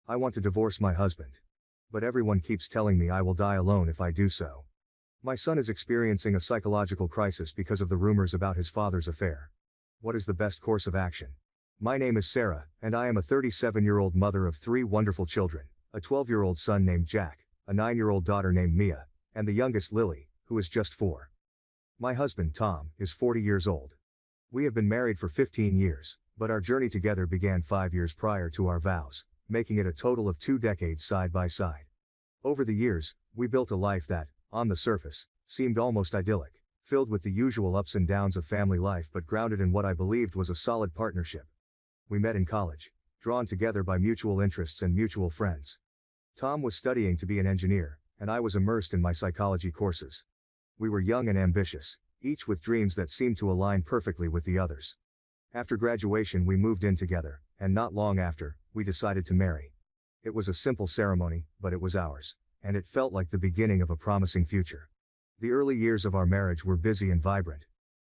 I want to divorce my husband. But everyone keeps telling me I will die alone if I do so. My son is experiencing a psychological crisis because of the rumors about his father's affair. What is the best course of action? My name is Sarah, and I am a 37-year-old mother of 3 wonderful children, a 12-year-old son named Jack, a 9-year-old daughter named Mia, and the youngest Lily, who is just 4. My husband, Tom, is 40 years old. We have been married for 15 years, but our journey together began 5 years prior to our vows, making it a total of 2 decades side by side. Over the years, we built a life that, on the surface, seemed almost idyllic, filled with the usual ups and downs of family life but grounded in what I believed was a solid partnership. We met in college, drawn together by mutual interests and mutual friends. Tom was studying to be an engineer, and I was immersed in my psychology courses. We were young and ambitious, each with dreams that seemed to align perfectly with the others. After graduation we moved in together, and not long after, we decided to marry. It was a simple ceremony, but it was ours, and it felt like the beginning of a promising future. The early years of our marriage were busy and vibrant.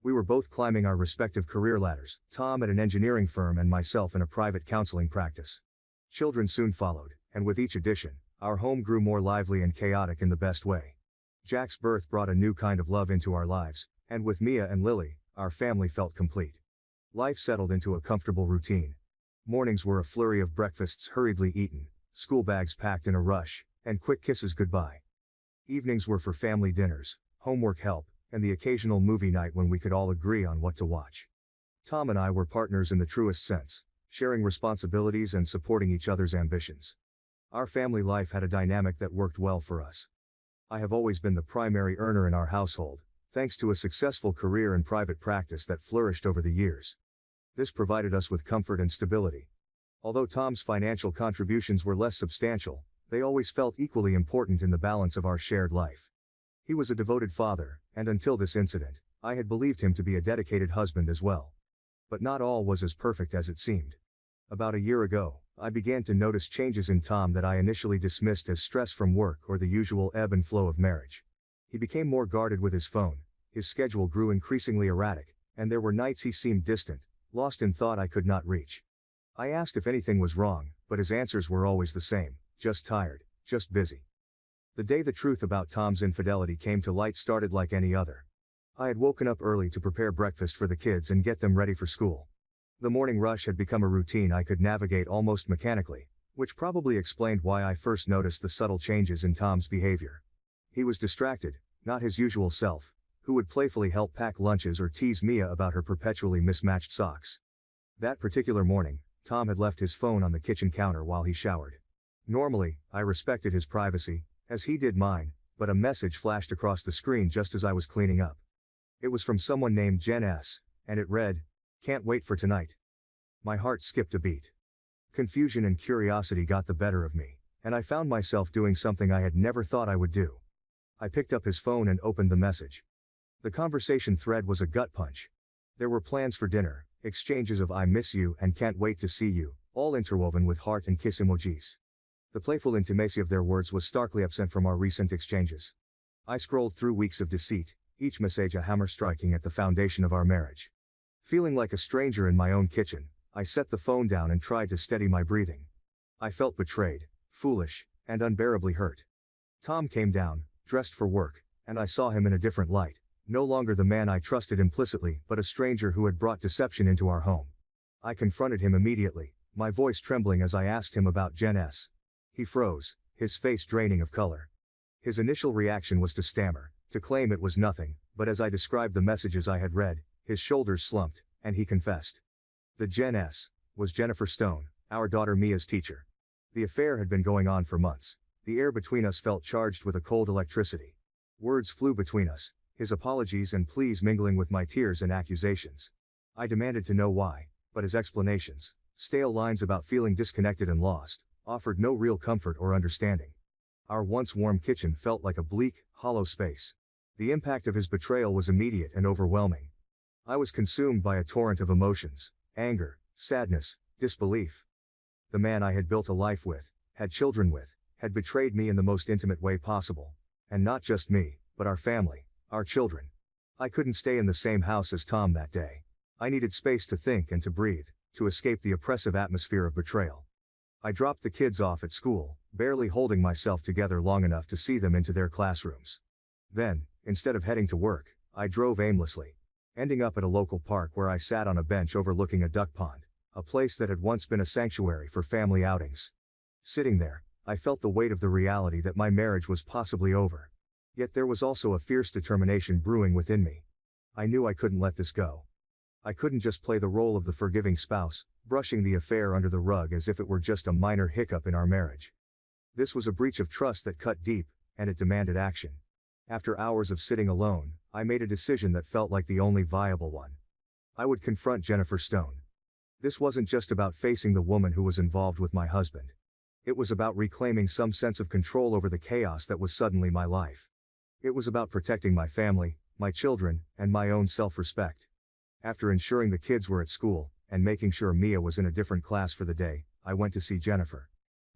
We were both climbing our respective career ladders, Tom at an engineering firm and myself in a private counseling practice. Children soon followed, and with each addition, our home grew more lively and chaotic in the best way. Jack's birth brought a new kind of love into our lives, and with Mia and Lily, our family felt complete. Life settled into a comfortable routine. Mornings were a flurry of breakfasts hurriedly eaten, school bags packed in a rush, and quick kisses goodbye. Evenings were for family dinners, homework help, and the occasional movie night when we could all agree on what to watch. Tom and I were partners in the truest sense, sharing responsibilities and supporting each other's ambitions. Our family life had a dynamic that worked well for us. I have always been the primary earner in our household, thanks to a successful career and private practice that flourished over the years. This provided us with comfort and stability. Although Tom's financial contributions were less substantial, they always felt equally important in the balance of our shared life. He was a devoted father, and until this incident, I had believed him to be a dedicated husband as well. But not all was as perfect as it seemed. About a year ago, I began to notice changes in Tom that I initially dismissed as stress from work or the usual ebb and flow of marriage. He became more guarded with his phone, his schedule grew increasingly erratic, and there were nights he seemed distant, lost in thought I could not reach. I asked if anything was wrong, but his answers were always the same: just tired, just busy. The day the truth about Tom's infidelity came to light started like any other. I had woken up early to prepare breakfast for the kids and get them ready for school. The morning rush had become a routine I could navigate almost mechanically, which probably explained why I first noticed the subtle changes in Tom's behavior. He was distracted, not his usual self, who would playfully help pack lunches or tease Mia about her perpetually mismatched socks. That particular morning, Tom had left his phone on the kitchen counter while he showered. Normally, I respected his privacy, as he did mine, but a message flashed across the screen just as I was cleaning up. It was from someone named Jen S., and it read, "Can't wait for tonight." My heart skipped a beat. Confusion and curiosity got the better of me, and I found myself doing something I had never thought I would do. I picked up his phone and opened the message. The conversation thread was a gut punch. There were plans for dinner, exchanges of "I miss you" and "can't wait to see you," all interwoven with heart and kiss emojis. The playful intimacy of their words was starkly absent from our recent exchanges. I scrolled through weeks of deceit, each message a hammer striking at the foundation of our marriage. Feeling like a stranger in my own kitchen, I set the phone down and tried to steady my breathing. I felt betrayed, foolish, and unbearably hurt. Tom came down, dressed for work, and I saw him in a different light, no longer the man I trusted implicitly but a stranger who had brought deception into our home. I confronted him immediately, my voice trembling as I asked him about Jen S. He froze, his face draining of color. His initial reaction was to stammer, to claim it was nothing, but as I described the messages I had read, his shoulders slumped, and he confessed. The Jen S. was Jennifer Stone, our daughter Mia's teacher. The affair had been going on for months. The air between us felt charged with a cold electricity. Words flew between us, his apologies and pleas mingling with my tears and accusations. I demanded to know why, but his explanations, stale lines about feeling disconnected and lost, offered no real comfort or understanding. Our once warm kitchen felt like a bleak, hollow space. The impact of his betrayal was immediate and overwhelming. I was consumed by a torrent of emotions: anger, sadness, disbelief. The man I had built a life with, had children with, had betrayed me in the most intimate way possible. And not just me, but our family, our children. I couldn't stay in the same house as Tom that day. I needed space to think and to breathe, to escape the oppressive atmosphere of betrayal. I dropped the kids off at school, barely holding myself together long enough to see them into their classrooms. Then, instead of heading to work, I drove aimlessly, ending up at a local park where I sat on a bench overlooking a duck pond, a place that had once been a sanctuary for family outings. Sitting there, I felt the weight of the reality that my marriage was possibly over. Yet there was also a fierce determination brewing within me. I knew I couldn't let this go. I couldn't just play the role of the forgiving spouse, brushing the affair under the rug as if it were just a minor hiccup in our marriage. This was a breach of trust that cut deep, and it demanded action. After hours of sitting alone, I made a decision that felt like the only viable one. I would confront Jennifer Stone. This wasn't just about facing the woman who was involved with my husband. It was about reclaiming some sense of control over the chaos that was suddenly my life. It was about protecting my family, my children, and my own self-respect. After ensuring the kids were at school, and making sure Mia was in a different class for the day, I went to see Jennifer.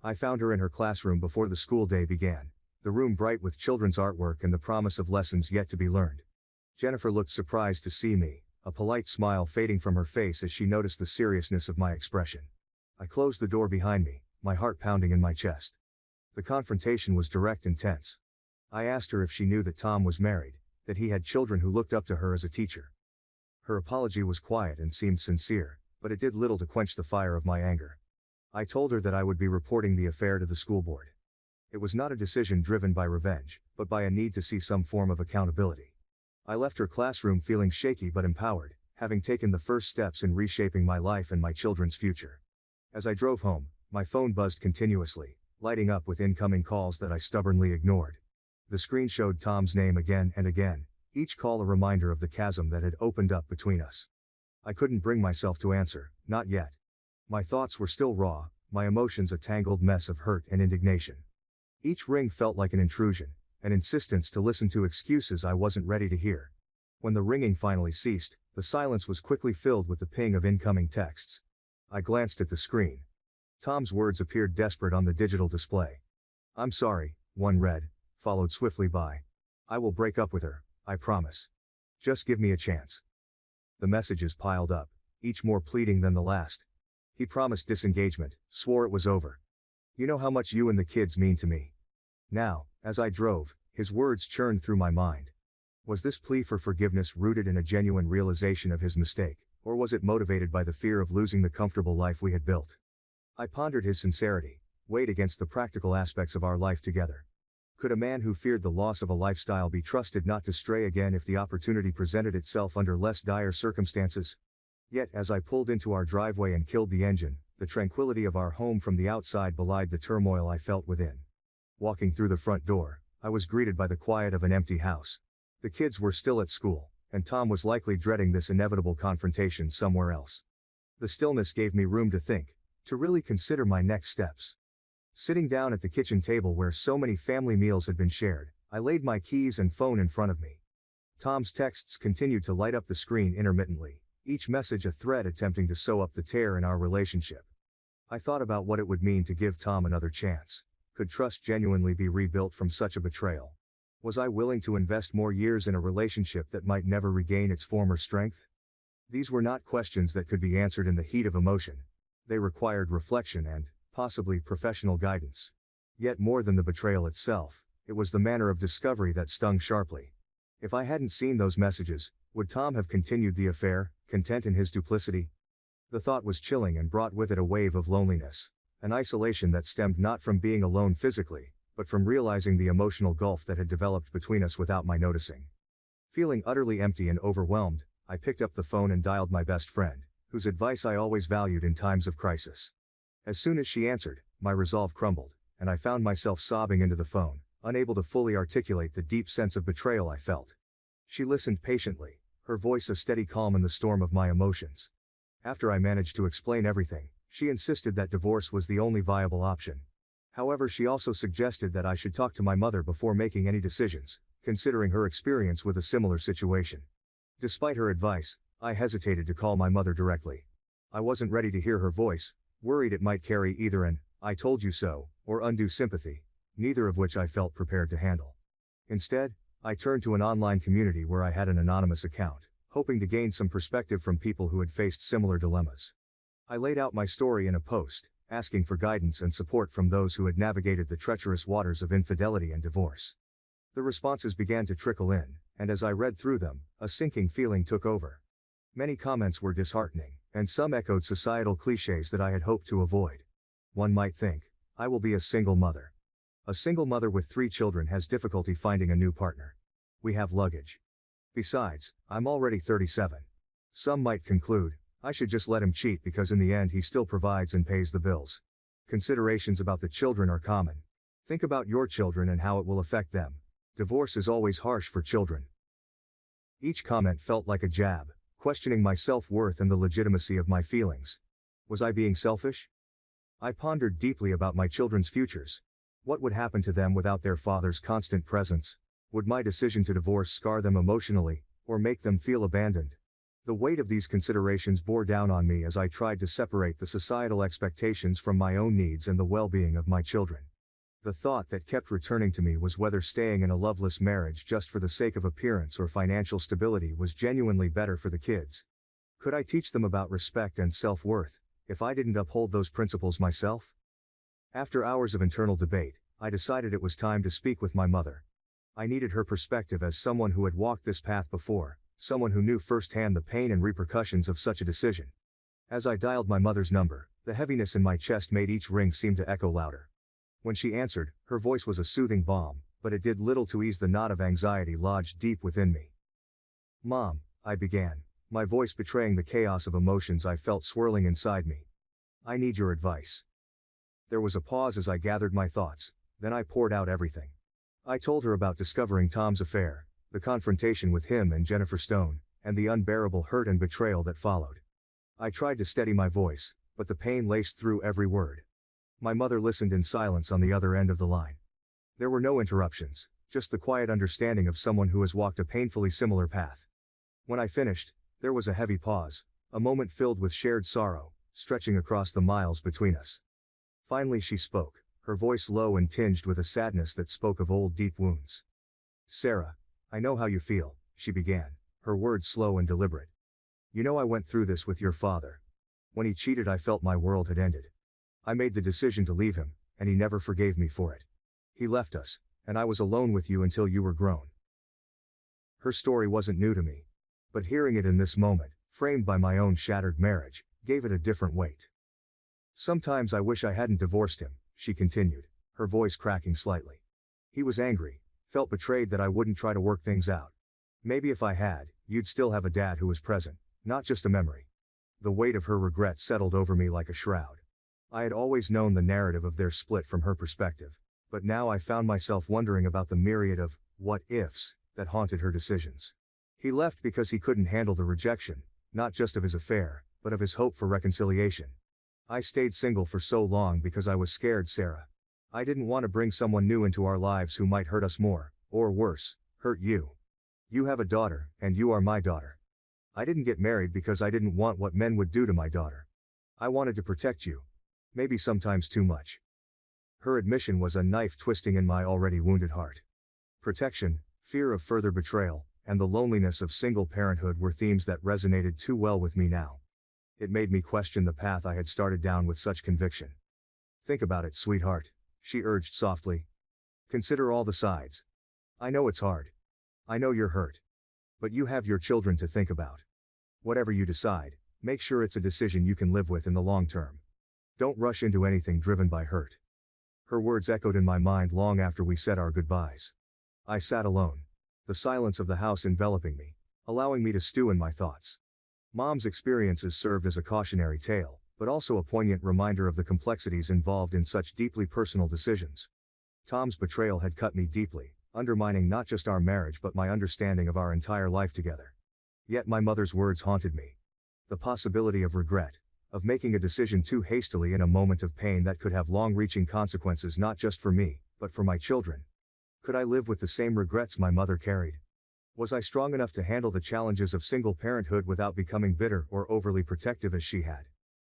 I found her in her classroom before the school day began, the room bright with children's artwork and the promise of lessons yet to be learned. Jennifer looked surprised to see me, a polite smile fading from her face as she noticed the seriousness of my expression. I closed the door behind me, my heart pounding in my chest. The confrontation was direct and tense. I asked her if she knew that Tom was married, that he had children who looked up to her as a teacher. Her apology was quiet and seemed sincere, but it did little to quench the fire of my anger. I told her that I would be reporting the affair to the school board. It was not a decision driven by revenge, but by a need to see some form of accountability. I left her classroom feeling shaky but empowered, having taken the first steps in reshaping my life and my children's future. As I drove home, my phone buzzed continuously, lighting up with incoming calls that I stubbornly ignored. The screen showed Tom's name again and again, each call a reminder of the chasm that had opened up between us. I couldn't bring myself to answer, not yet. My thoughts were still raw, my emotions a tangled mess of hurt and indignation. Each ring felt like an intrusion, an insistence to listen to excuses I wasn't ready to hear. When the ringing finally ceased, the silence was quickly filled with the ping of incoming texts. I glanced at the screen. Tom's words appeared desperate on the digital display. "I'm sorry," one read, followed swiftly by, "I will break up with her, I promise. Just give me a chance." The messages piled up, each more pleading than the last. He promised disengagement, swore it was over. "You know how much you and the kids mean to me." Now, as I drove, his words churned through my mind. Was this plea for forgiveness rooted in a genuine realization of his mistake, or was it motivated by the fear of losing the comfortable life we had built? I pondered his sincerity, weighed against the practical aspects of our life together. Could a man who feared the loss of a lifestyle be trusted not to stray again if the opportunity presented itself under less dire circumstances? Yet as I pulled into our driveway and killed the engine, the tranquility of our home from the outside belied the turmoil I felt within. Walking through the front door, I was greeted by the quiet of an empty house. The kids were still at school, and Tom was likely dreading this inevitable confrontation somewhere else. The stillness gave me room to think, to really consider my next steps. Sitting down at the kitchen table where so many family meals had been shared, I laid my keys and phone in front of me. Tom's texts continued to light up the screen intermittently, each message a thread attempting to sew up the tear in our relationship. I thought about what it would mean to give Tom another chance. Could trust genuinely be rebuilt from such a betrayal? Was I willing to invest more years in a relationship that might never regain its former strength? These were not questions that could be answered in the heat of emotion. They required reflection and, possibly, professional guidance. Yet more than the betrayal itself, it was the manner of discovery that stung sharply. If I hadn't seen those messages, would Tom have continued the affair, content in his duplicity? The thought was chilling and brought with it a wave of loneliness, an isolation that stemmed not from being alone physically, but from realizing the emotional gulf that had developed between us without my noticing. Feeling utterly empty and overwhelmed, I picked up the phone and dialed my best friend, whose advice I always valued in times of crisis. As soon as she answered, my resolve crumbled, and I found myself sobbing into the phone, unable to fully articulate the deep sense of betrayal I felt. She listened patiently, her voice a steady calm in the storm of my emotions. After I managed to explain everything, she insisted that divorce was the only viable option. However, she also suggested that I should talk to my mother before making any decisions, considering her experience with a similar situation. Despite her advice, I hesitated to call my mother directly. I wasn't ready to hear her voice, worried it might carry either an "I told you so" or undue sympathy, neither of which I felt prepared to handle. Instead, I turned to an online community where I had an anonymous account, hoping to gain some perspective from people who had faced similar dilemmas. I laid out my story in a post, asking for guidance and support from those who had navigated the treacherous waters of infidelity and divorce. The responses began to trickle in, and as I read through them, a sinking feeling took over. Many comments were disheartening, and some echoed societal cliches that I had hoped to avoid. One might think, I will be a single mother. A single mother with 3 children has difficulty finding a new partner. We have luggage. Besides, I'm already 37. Some might conclude, I should just let him cheat because in the end he still provides and pays the bills. Considerations about the children are common. Think about your children and how it will affect them. Divorce is always harsh for children. Each comment felt like a jab, questioning my self-worth and the legitimacy of my feelings. Was I being selfish? I pondered deeply about my children's futures. What would happen to them without their father's constant presence? Would my decision to divorce scar them emotionally, or make them feel abandoned? The weight of these considerations bore down on me as I tried to separate the societal expectations from my own needs and the well-being of my children. The thought that kept returning to me was whether staying in a loveless marriage just for the sake of appearance or financial stability was genuinely better for the kids. Could I teach them about respect and self-worth, if I didn't uphold those principles myself? After hours of internal debate, I decided it was time to speak with my mother. I needed her perspective as someone who had walked this path before, someone who knew firsthand the pain and repercussions of such a decision. As I dialed my mother's number, the heaviness in my chest made each ring seem to echo louder. When she answered, her voice was a soothing balm, but it did little to ease the knot of anxiety lodged deep within me. "Mom," I began, my voice betraying the chaos of emotions I felt swirling inside me. "I need your advice." There was a pause as I gathered my thoughts, then I poured out everything. I told her about discovering Tom's affair, the confrontation with him and Jennifer Stone, and the unbearable hurt and betrayal that followed. I tried to steady my voice, but the pain laced through every word. My mother listened in silence on the other end of the line. There were no interruptions, just the quiet understanding of someone who has walked a painfully similar path. When I finished, there was a heavy pause, a moment filled with shared sorrow, stretching across the miles between us. Finally she spoke, her voice low and tinged with a sadness that spoke of old deep wounds. "Sarah, I know how you feel," she began, her words slow and deliberate. "You know I went through this with your father. When he cheated I felt my world had ended. I made the decision to leave him, and he never forgave me for it. He left us, and I was alone with you until you were grown." Her story wasn't new to me, but hearing it in this moment, framed by my own shattered marriage, gave it a different weight. "Sometimes I wish I hadn't divorced him," she continued, her voice cracking slightly. "He was angry, felt betrayed that I wouldn't try to work things out. Maybe if I had, you'd still have a dad who was present, not just a memory." The weight of her regret settled over me like a shroud. I had always known the narrative of their split from her perspective, but now I found myself wondering about the myriad of what-ifs that haunted her decisions. He left because he couldn't handle the rejection, not just of his affair, but of his hope for reconciliation. I stayed single for so long because I was scared, Sarah. I didn't want to bring someone new into our lives who might hurt us more, or worse, hurt you. You have a daughter, and you are my daughter. I didn't get married because I didn't want what men would do to my daughter. I wanted to protect you. Maybe sometimes too much. Her admission was a knife twisting in my already wounded heart. Protection, fear of further betrayal, and the loneliness of single parenthood were themes that resonated too well with me now. It made me question the path I had started down with such conviction. "Think about it, sweetheart," she urged softly. "Consider all the sides. I know it's hard. I know you're hurt. But you have your children to think about. Whatever you decide, make sure it's a decision you can live with in the long term. Don't rush into anything driven by hurt." Her words echoed in my mind long after we said our goodbyes. I sat alone, the silence of the house enveloping me, allowing me to stew in my thoughts. Mom's experiences served as a cautionary tale, but also a poignant reminder of the complexities involved in such deeply personal decisions. Tom's betrayal had cut me deeply, undermining not just our marriage but my understanding of our entire life together. Yet my mother's words haunted me. The possibility of regret, of making a decision too hastily in a moment of pain that could have long-reaching consequences not just for me, but for my children. Could I live with the same regrets my mother carried? Was I strong enough to handle the challenges of single parenthood without becoming bitter or overly protective as she had?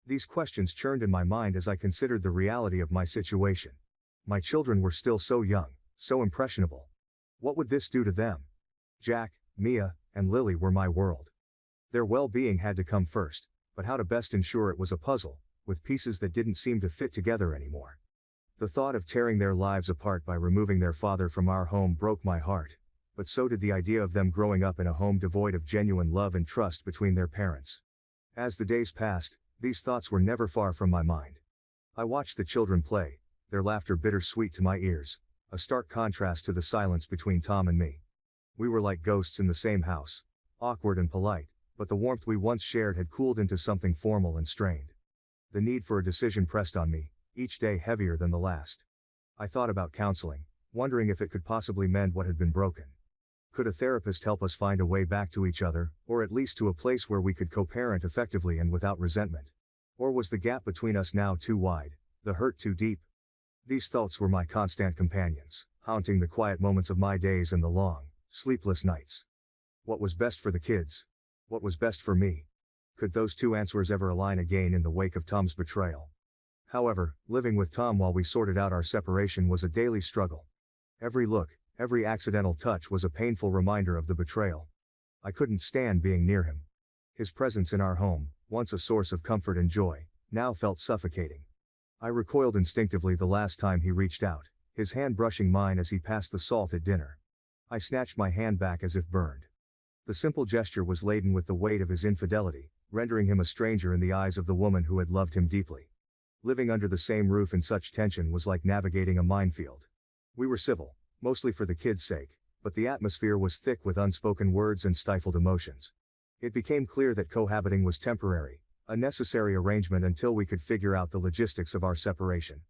These questions churned in my mind as I considered the reality of my situation. My children were still so young, so impressionable. What would this do to them? Jack, Mia, and Lily were my world. Their well-being had to come first, but how to best ensure it was a puzzle, with pieces that didn't seem to fit together anymore. The thought of tearing their lives apart by removing their father from our home broke my heart, but so did the idea of them growing up in a home devoid of genuine love and trust between their parents. As the days passed, these thoughts were never far from my mind. I watched the children play, their laughter bittersweet to my ears, a stark contrast to the silence between Tom and me. We were like ghosts in the same house, awkward and polite, but the warmth we once shared had cooled into something formal and strained. The need for a decision pressed on me, each day heavier than the last. I thought about counseling, wondering if it could possibly mend what had been broken. Could a therapist help us find a way back to each other, or at least to a place where we could co-parent effectively and without resentment? Or was the gap between us now too wide, the hurt too deep? These thoughts were my constant companions, haunting the quiet moments of my days and the long, sleepless nights. What was best for the kids? What was best for me? Could those two answers ever align again in the wake of Tom's betrayal? However, living with Tom while we sorted out our separation was a daily struggle. Every look, every accidental touch was a painful reminder of the betrayal. I couldn't stand being near him. His presence in our home, once a source of comfort and joy, now felt suffocating. I recoiled instinctively the last time he reached out, his hand brushing mine as he passed the salt at dinner. I snatched my hand back as if burned. The simple gesture was laden with the weight of his infidelity, rendering him a stranger in the eyes of the woman who had loved him deeply. Living under the same roof in such tension was like navigating a minefield. We were civil, mostly for the kids' sake, but the atmosphere was thick with unspoken words and stifled emotions. It became clear that cohabiting was temporary, a necessary arrangement until we could figure out the logistics of our separation.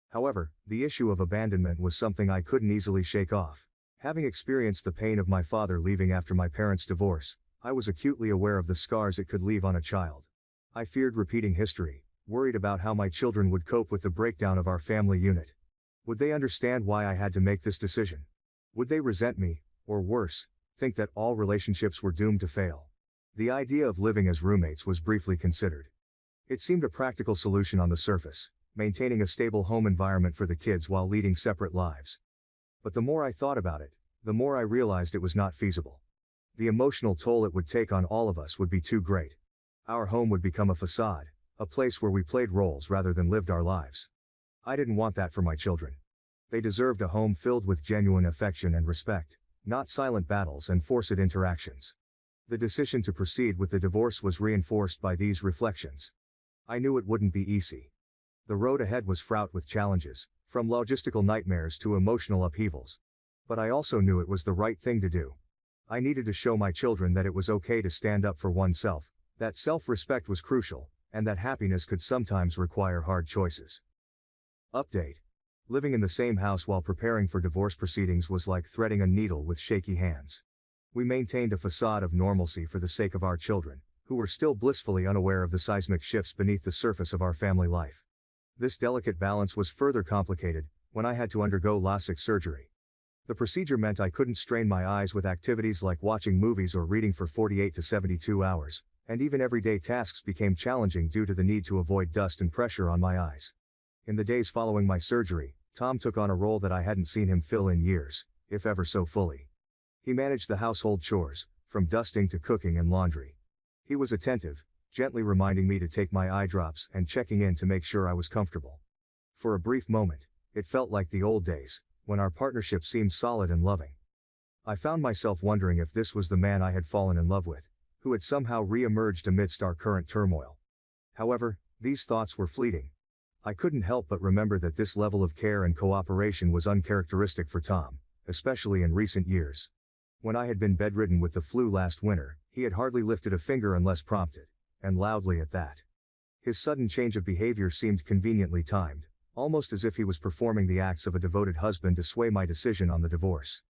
However, the issue of abandonment was something I couldn't easily shake off. Having experienced the pain of my father leaving after my parents' divorce, I was acutely aware of the scars it could leave on a child. I feared repeating history, worried about how my children would cope with the breakdown of our family unit. Would they understand why I had to make this decision? Would they resent me, or worse, think that all relationships were doomed to fail? The idea of living as roommates was briefly considered. It seemed a practical solution on the surface, maintaining a stable home environment for the kids while leading separate lives. But the more I thought about it, the more I realized it was not feasible. The emotional toll it would take on all of us would be too great. Our home would become a facade, a place where we played roles rather than lived our lives. I didn't want that for my children. They deserved a home filled with genuine affection and respect, not silent battles and forced interactions. The decision to proceed with the divorce was reinforced by these reflections. I knew it wouldn't be easy. The road ahead was fraught with challenges, from logistical nightmares to emotional upheavals. But I also knew it was the right thing to do. I needed to show my children that it was okay to stand up for oneself, that self-respect was crucial, and that happiness could sometimes require hard choices. Update. Living in the same house while preparing for divorce proceedings was like threading a needle with shaky hands. We maintained a facade of normalcy for the sake of our children, who were still blissfully unaware of the seismic shifts beneath the surface of our family life. This delicate balance was further complicated when I had to undergo LASIK surgery. The procedure meant I couldn't strain my eyes with activities like watching movies or reading for 48 to 72 hours, and even everyday tasks became challenging due to the need to avoid dust and pressure on my eyes. In the days following my surgery, Tom took on a role that I hadn't seen him fill in years, if ever so fully. He managed the household chores, from dusting to cooking and laundry. He was attentive, gently reminding me to take my eye drops and checking in to make sure I was comfortable. For a brief moment, it felt like the old days, when our partnership seemed solid and loving. I found myself wondering if this was the man I had fallen in love with, who had somehow re-emerged amidst our current turmoil. However, these thoughts were fleeting. I couldn't help but remember that this level of care and cooperation was uncharacteristic for Tom, especially in recent years. When I had been bedridden with the flu last winter, he had hardly lifted a finger unless prompted, and loudly at that. His sudden change of behavior seemed conveniently timed, almost as if he was performing the acts of a devoted husband to sway my decision on the divorce.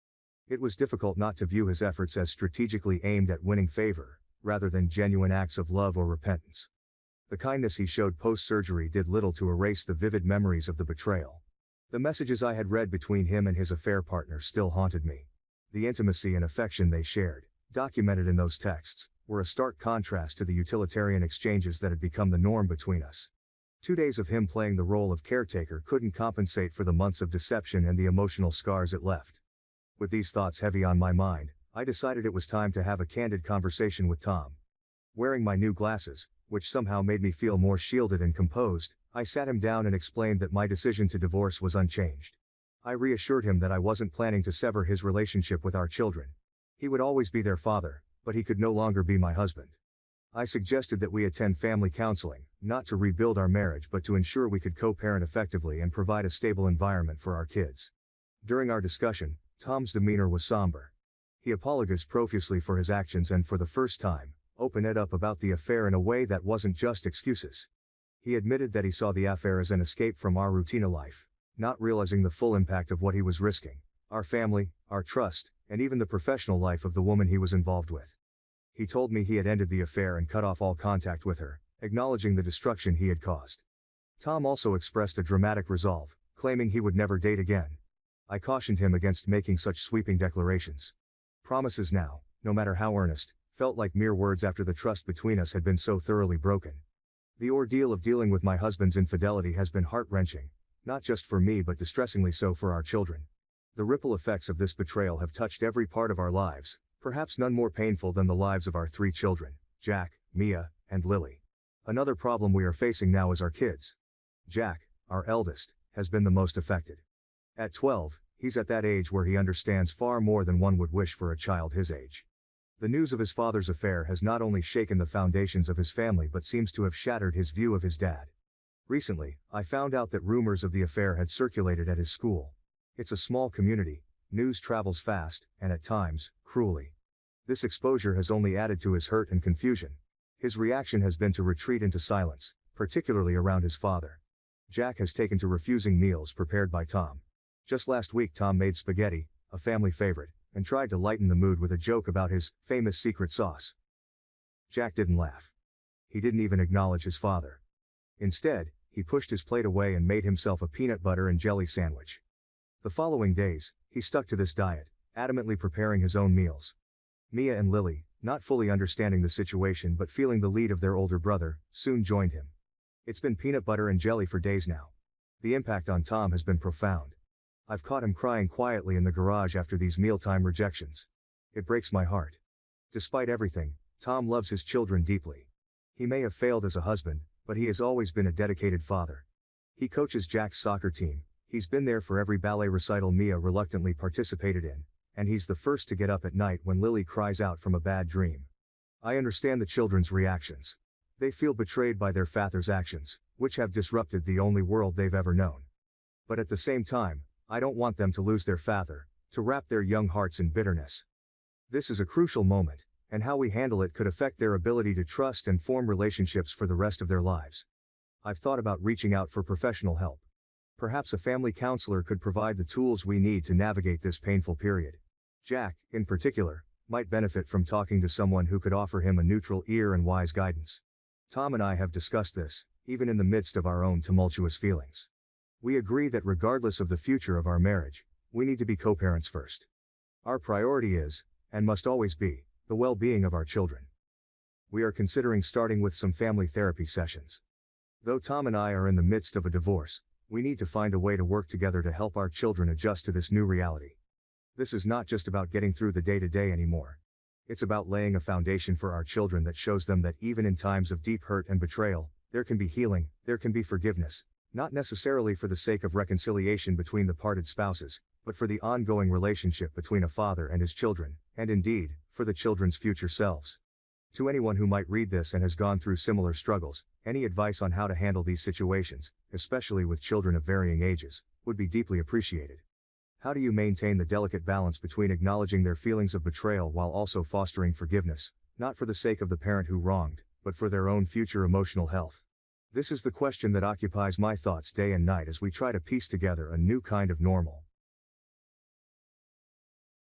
It was difficult not to view his efforts as strategically aimed at winning favor, rather than genuine acts of love or repentance. The kindness he showed post-surgery did little to erase the vivid memories of the betrayal. The messages I had read between him and his affair partner still haunted me. The intimacy and affection they shared, documented in those texts, were a stark contrast to the utilitarian exchanges that had become the norm between us. 2 days of him playing the role of caretaker couldn't compensate for the months of deception and the emotional scars it left. With these thoughts heavy on my mind, I decided it was time to have a candid conversation with Tom. Wearing my new glasses, which somehow made me feel more shielded and composed, I sat him down and explained that my decision to divorce was unchanged. I reassured him that I wasn't planning to sever his relationship with our children. He would always be their father, but he could no longer be my husband. I suggested that we attend family counseling, not to rebuild our marriage but to ensure we could co-parent effectively and provide a stable environment for our kids. During our discussion, Tom's demeanor was somber. He apologized profusely for his actions and for the first time, opened up about the affair in a way that wasn't just excuses. He admitted that he saw the affair as an escape from our routine of life, not realizing the full impact of what he was risking, our family, our trust, and even the professional life of the woman he was involved with. He told me he had ended the affair and cut off all contact with her, acknowledging the destruction he had caused. Tom also expressed a dramatic resolve, claiming he would never date again. I cautioned him against making such sweeping declarations. Promises now, no matter how earnest, felt like mere words after the trust between us had been so thoroughly broken. The ordeal of dealing with my husband's infidelity has been heart-wrenching, not just for me but distressingly so for our children. The ripple effects of this betrayal have touched every part of our lives, perhaps none more painful than the lives of our 3 children, Jack, Mia, and Lily. Another problem we are facing now is our kids. Jack, our eldest, has been the most affected. At 12, he's at that age where he understands far more than one would wish for a child his age. The news of his father's affair has not only shaken the foundations of his family but seems to have shattered his view of his dad. Recently, I found out that rumors of the affair had circulated at his school. It's a small community, news travels fast, and at times, cruelly. This exposure has only added to his hurt and confusion. His reaction has been to retreat into silence, particularly around his father. Jack has taken to refusing meals prepared by Tom. Just last week Tom made spaghetti, a family favorite, and tried to lighten the mood with a joke about his famous secret sauce. Jack didn't laugh. He didn't even acknowledge his father. Instead, he pushed his plate away and made himself a peanut butter and jelly sandwich. The following days, he stuck to this diet, adamantly preparing his own meals. Mia and Lily, not fully understanding the situation but feeling the lead of their older brother, soon joined him. It's been peanut butter and jelly for days now. The impact on Tom has been profound. I've caught him crying quietly in the garage after these mealtime rejections. It breaks my heart. Despite everything, Tom loves his children deeply. He may have failed as a husband, but he has always been a dedicated father. He coaches Jack's soccer team, he's been there for every ballet recital Mia reluctantly participated in, and he's the first to get up at night when Lily cries out from a bad dream. I understand the children's reactions. They feel betrayed by their father's actions, which have disrupted the only world they've ever known. But at the same time, I don't want them to lose their father, to wrap their young hearts in bitterness. This is a crucial moment, and how we handle it could affect their ability to trust and form relationships for the rest of their lives. I've thought about reaching out for professional help. Perhaps a family counselor could provide the tools we need to navigate this painful period. Jack, in particular, might benefit from talking to someone who could offer him a neutral ear and wise guidance. Tom and I have discussed this, even in the midst of our own tumultuous feelings. We agree that regardless of the future of our marriage, we need to be co-parents first. Our priority is, and must always be, the well-being of our children. We are considering starting with some family therapy sessions. Though Tom and I are in the midst of a divorce, we need to find a way to work together to help our children adjust to this new reality. This is not just about getting through the day-to-day anymore. It's about laying a foundation for our children that shows them that even in times of deep hurt and betrayal, there can be healing, there can be forgiveness, not necessarily for the sake of reconciliation between the parted spouses, but for the ongoing relationship between a father and his children, and indeed, for the children's future selves. To anyone who might read this and has gone through similar struggles, any advice on how to handle these situations, especially with children of varying ages, would be deeply appreciated. How do you maintain the delicate balance between acknowledging their feelings of betrayal while also fostering forgiveness, not for the sake of the parent who wronged, but for their own future emotional health? This is the question that occupies my thoughts day and night as we try to piece together a new kind of normal.